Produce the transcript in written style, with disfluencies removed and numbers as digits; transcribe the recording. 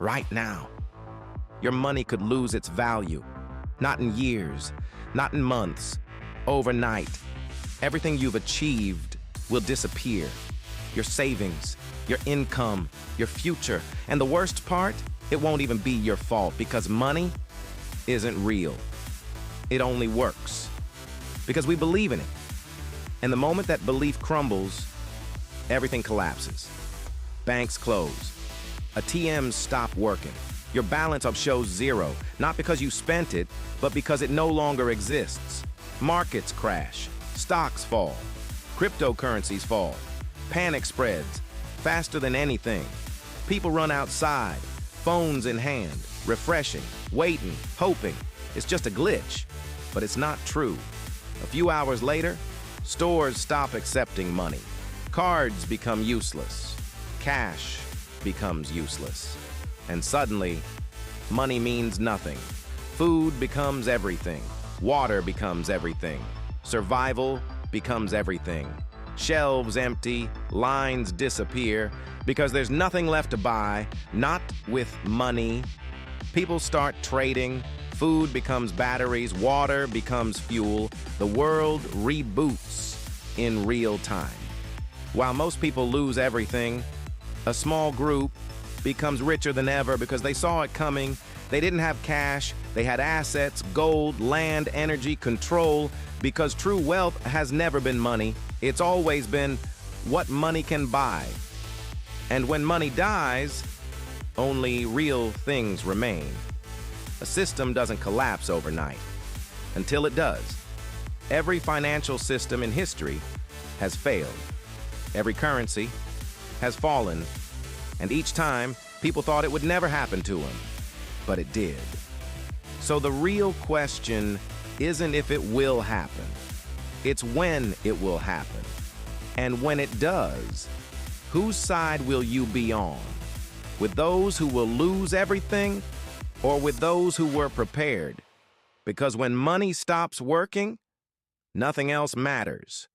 right now. Your money could lose its value, not in years, not in months, overnight. Everything you've achieved will disappear. Your savings, your income, your future. And the worst part, it won't even be your fault because money isn't real. It only works because we believe in it. And the moment that belief crumbles, everything collapses. Banks close. ATMs stop working. Your balance up shows zero, not because you spent it, but because it no longer exists. Markets crash. Stocks fall. Cryptocurrencies fall. Panic spreads faster than anything. People run outside, phones in hand, refreshing, waiting, hoping. It's just a glitch, but it's not true. A few hours later, stores stop accepting money. Cards become useless. Cash becomes useless. And suddenly, money means nothing. Food becomes everything. Water becomes everything. Survival becomes everything. Shelves empty, lines disappear, because there's nothing left to buy, not with money. People start trading, food becomes batteries, water becomes fuel. The world reboots in real time. While most people lose everything, a small group becomes richer than ever because they saw it coming. They didn't have cash, they had assets, gold, land, energy, control, because true wealth has never been money. It's always been what money can buy. And when money dies, only real things remain. A system doesn't collapse overnight. Until it does. Every financial system in history has failed. Every currency has fallen. And each time, people thought it would never happen to them. But it did. So the real question isn't if it will happen. It's when it will happen. And when it does, whose side will you be on? With those who will lose everything, or with those who were prepared? Because when money stops working, nothing else matters.